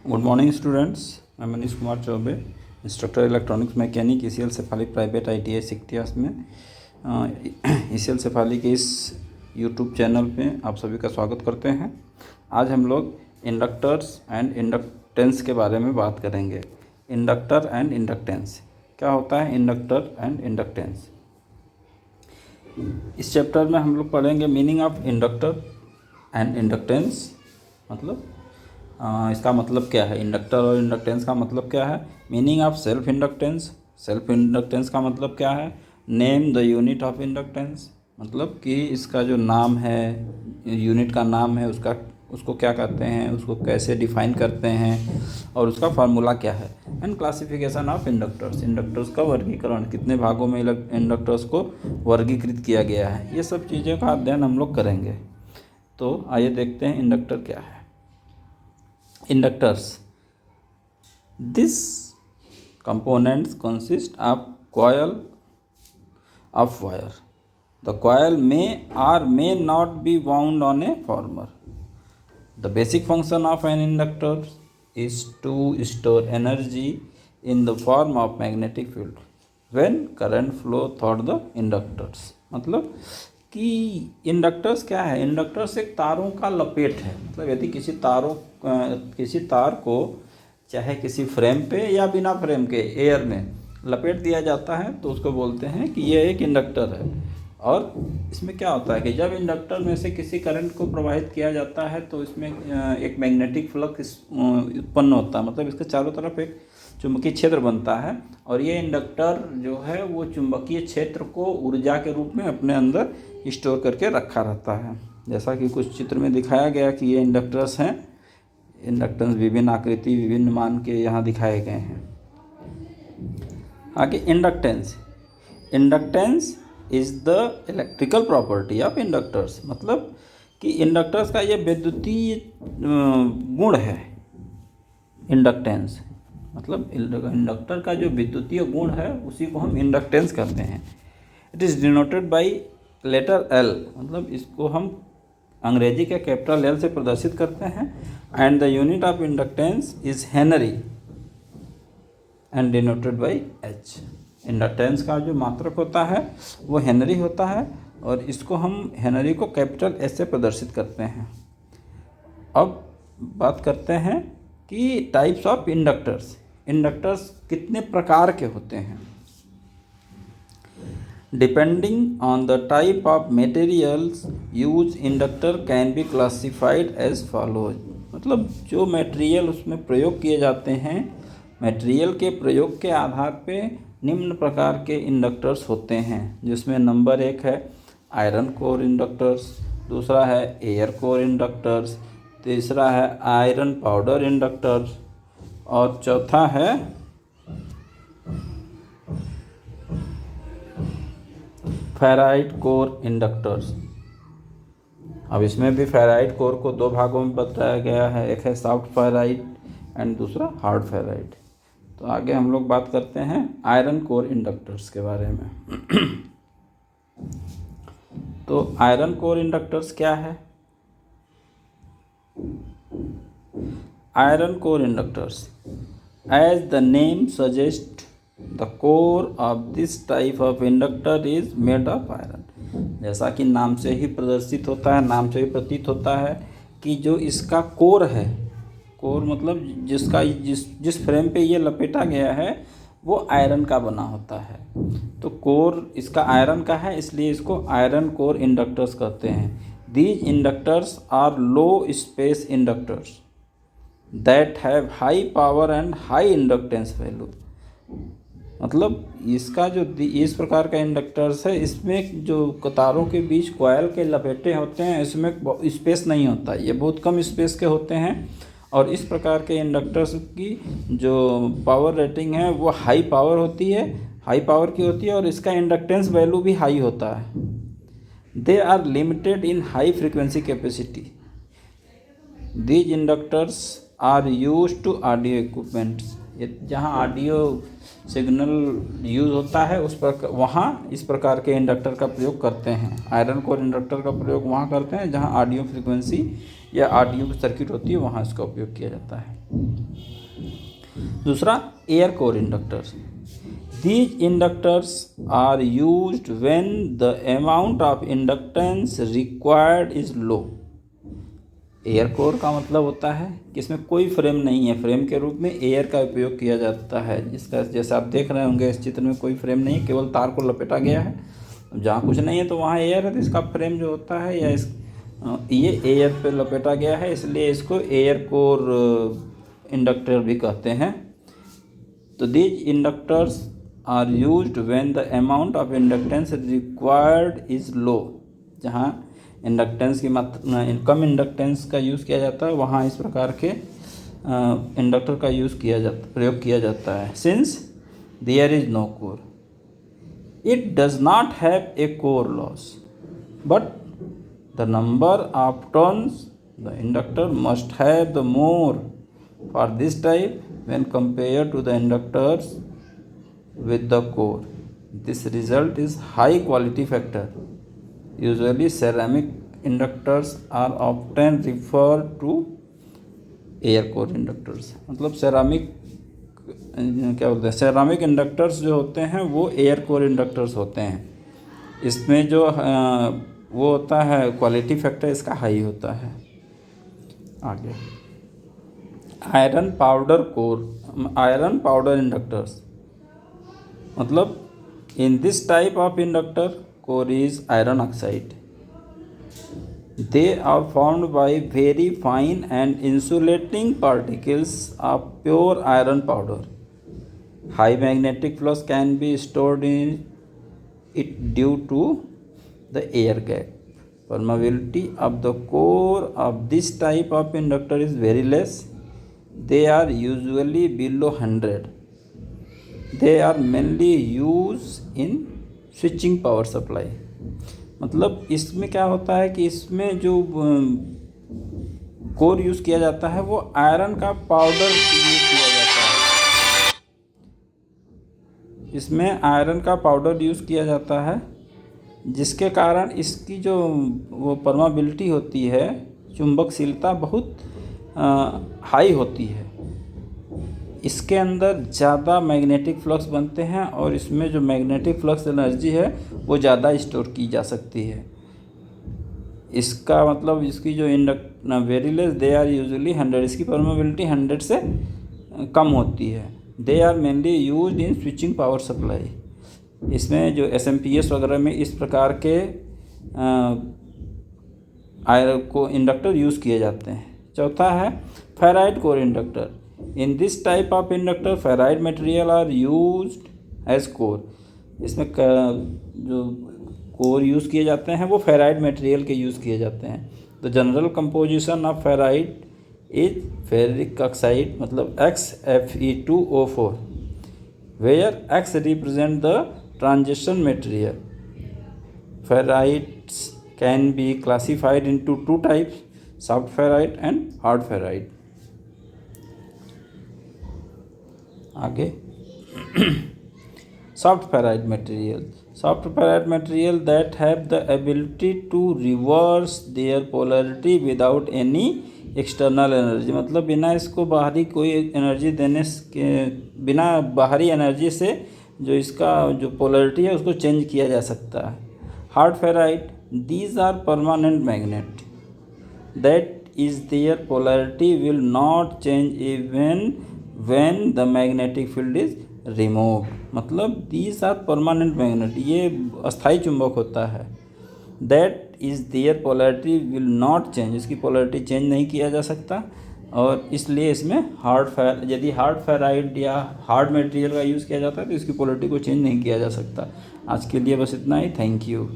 Good morning students, मैं Manish Kumar Choubey, instructor electronics mechanic ECL Shefali private ITI सिक्टियास में। ECL Shefali के इस यूट्यूब चैनल पे आप सभी का स्वागत करते हैं। आज हम लोग इंडक्टर्स एंड इंडक्टेंस के बारे में बात करेंगे। इंडक्टर एंड इंडक्टेंस क्या होता है? Inductor and inductance. इस चैप्टर में हम लोग पढ़ेंगे meaning of inductor and inductance, मतलब इसका मतलब क्या है। इंडक्टर और इंडक्टेंस का मतलब क्या है। Meaning of self inductance, self inductance का मतलब क्या है। Name the unit of inductance, मतलब कि इसका जो नाम है, यूनिट का नाम है, उसको क्या कहते हैं, उसको कैसे डिफाइन करते हैं और उसका फार्मूला क्या है। And classification of inductors, inductors का वर्गीकरण, कितने भागों में इंडक्टर्स को वर्गीकृत किया गया है, ये सब चीज़ों का अध्ययन हम लोग करेंगे। तो आइए देखते हैं इंडक्टर क्या है। Inductors. This components consist of coil of wire. The coil may or may not be wound on a former. The basic function of an inductor is to store energy in the form of magnetic field when current flow through the inductors. मतलब कि inductors क्या है। Inductors एक तारों का लपेट है। मतलब यदि किसी तार को चाहे किसी फ्रेम पे या बिना फ्रेम के एयर में लपेट दिया जाता है तो उसको बोलते हैं कि ये एक इंडक्टर है। और इसमें क्या होता है कि जब इंडक्टर में से किसी करंट को प्रवाहित किया जाता है तो इसमें एक मैग्नेटिक फ्लक्स उत्पन्न होता है। मतलब इसके चारों तरफ एक चुंबकीय क्षेत्र बनता है और ये इंडक्टर जो है वो चुंबकीय क्षेत्र को ऊर्जा के रूप में अपने अंदर स्टोर करके रखा रहता है। जैसा कि कुछ चित्र में दिखाया गया कि ये इंडक्टर्स हैं। इंडक्टेंस विभिन्न आकृति, विभिन्न मान के यहाँ दिखाए गए हैं। आगे inductance. Inductance is the electrical property of inductors, मतलब कि इंडक्टर्स का ये विद्युतीय गुण है। इंडक्टेंस मतलब इंडक्टर का जो विद्युतीय गुण है उसी को हम इंडक्टेंस कहते हैं। It is denoted by letter L, मतलब इसको हम अंग्रेजी के कैपिटल L से प्रदर्शित करते हैं। And the unit of inductance is Henry and denoted by H। Inductance का जो मात्रक होता है वो हेनरी होता है और इसको हम हेनरी को कैपिटल S से प्रदर्शित करते हैं। अब बात करते हैं कि टाइप्स ऑफ इंडक्टर्स। इंडक्टर्स कितने प्रकार के होते हैं। Depending on the type of materials use inductor can be classified as follows, मतलब जो मटेरियल उसमें प्रयोग किए जाते हैं, मटेरियल के प्रयोग के आधार पे निम्न प्रकार के इंडक्टर्स होते हैं, जिसमें नंबर 1 है आयरन कोर इंडक्टर्स, दूसरा है एयर कोर इंडक्टर्स, तीसरा है आयरन पाउडर इंडक्टर्स और चौथा है फेराइट कोर इंडक्टर्स। अब इसमें भी फेराइट कोर को 2 भागों में बताया गया है, एक है सॉफ्ट फेराइट एंड दूसरा हार्ड फेराइट। तो आगे हम लोग बात करते हैं आयरन कोर इंडक्टर्स के बारे में। तो आयरन कोर इंडक्टर्स क्या है। Iron core inductors, as the name suggests, the core of this type of inductor is made of iron। जैसा कि नाम से ही प्रदर्शित होता है, नाम से ही प्रतीत होता है कि जो इसका कोर है, कोर मतलब जिस फ्रेम पे ये लपेटा गया है वो आयरन का बना होता है। तो कोर इसका आयरन का है, इसलिए इसको आयरन कोर इंडक्टर्स कहते हैं। These inductors are low space inductors that have high power and high inductance value। मतलब इसका जो इस प्रकार का इंडक्टर्स है, इसमें जो तारों के बीच कॉइल के लपेटे होते हैं, इसमें स्पेस नहीं होता, ये बहुत कम स्पेस के होते हैं। और इस प्रकार के इंडक्टर्स की जो पावर रेटिंग है वो हाई पावर होती है, हाई पावर की होती है और इसका इंडक्टेंस वैल्यू भी हाई होता है। They are limited in high frequency capacity. These inductors are used to audio equipments जहाँ ऑडियो सिग्नल यूज़ होता है उस पर वहाँ इस प्रकार के इंडक्टर का प्रयोग करते हैं। आयरन कोर इंडक्टर का प्रयोग वहाँ करते हैं जहाँ ऑडियो फ्रीक्वेंसी या ऑडियो की सर्किट होती है, वहाँ इसका उपयोग किया जाता है। दूसरा, air core inductors. These inductors are used when the amount of inductance required is low. Air core का मतलब होता है कि इसमें कोई फ्रेम नहीं है, फ्रेम के रूप में एयर का उपयोग किया जाता है। जिसका जैसे आप देख रहे होंगे इस चित्र में कोई फ्रेम नहीं है, केवल तार को लपेटा गया है। जहाँ कुछ नहीं है तो वहाँ एयर है, तो इसका फ्रेम जो होता है या ये एयर पे लपेटा गया है, इसलिए इसको एयर कोर इंडक्टर भी कहते हैं। तो these inductors are used when the amount of inductance required is low. जहाँ इंडक्टेंस की मात्रा कम इंडक्टेंस का यूज़ किया जाता है, वहाँ इस प्रकार के इंडक्टर का प्रयोग किया जाता है। Since there is no core, it does not have a core loss, but the number of turns the inductor must have the more for this type when compared to the inductors with the core. This result is high quality factor. Usually ceramic inductors are often referred to air core inductors. मतलब ceramic क्या बोलते हैं, ceramic inductors जो होते हैं वो air core inductors होते हैं। इसमें जो वो होता है क्वालिटी फैक्टर इसका हाई होता है। आगे, आयरन पाउडर इंडक्टर्स। मतलब in this type of inductor core is iron oxide. They are formed by very fine and insulating particles of pure iron powder. High magnetic flux can be stored in it due to the air gap. Permeability of the core of this type of inductor is very less. They are usually below 100. They are mainly used in switching power supply. मतलब इसमें क्या होता है कि इसमें जो core use किया जाता है वो आयरन का पाउडर यूज़ किया जाता है। इसमें आयरन का पाउडर यूज़ किया जाता है, जिसके कारण इसकी जो वो परमेबिलिटी होती है, चुंबकशीलता बहुत हाई होती है। इसके अंदर ज़्यादा मैग्नेटिक फ्लक्स बनते हैं और इसमें जो मैग्नेटिक फ्लक्स एनर्जी है वो ज़्यादा स्टोर की जा सकती है। इसका मतलब इसकी जो very less, they are usually 100, इसकी परमेबिलिटी 100 से कम होती है। They are mainly used in switching power supply. इसमें जो SMPS वगैरह में इस प्रकार के आयरन को इंडक्टर यूज़ किए जाते हैं। चौथा है ferrite core inductor. In this type of inductor ferrite material are used as core. इसमें जो कोर यूज़ किए जाते हैं वो फेराइड मटेरियल के यूज़ किए जाते हैं। The general composition of ferrite is ferric oxide, मतलब XFe2O4, where X represent the transition material. Ferrites can be classified into 2 types, soft ferrite and hard ferrite. आगे, soft ferrite material that have the ability to reverse their polarity without any external energy. मतलब बिना इसको बाहरी कोई energy देने के, बिना बाहरी एनर्जी से जो इसका जो पोलैरिटी है उसको चेंज किया जा सकता है। Hard ferrite, these are permanent magnet that is their polarity will not change even when the magnetic field is removed. मतलब these are permanent magnet, ये अस्थाई चुंबक होता है। that is their polarity will not change, इसकी polarity change नहीं किया जा सकता, और इसलिए इसमें यदि हार्ड फेराइड या हार्ड मटेरियल का यूज़ किया जाता है तो इसकी पोलैरिटी को चेंज नहीं किया जा सकता। आज के लिए बस इतना ही। Thank you.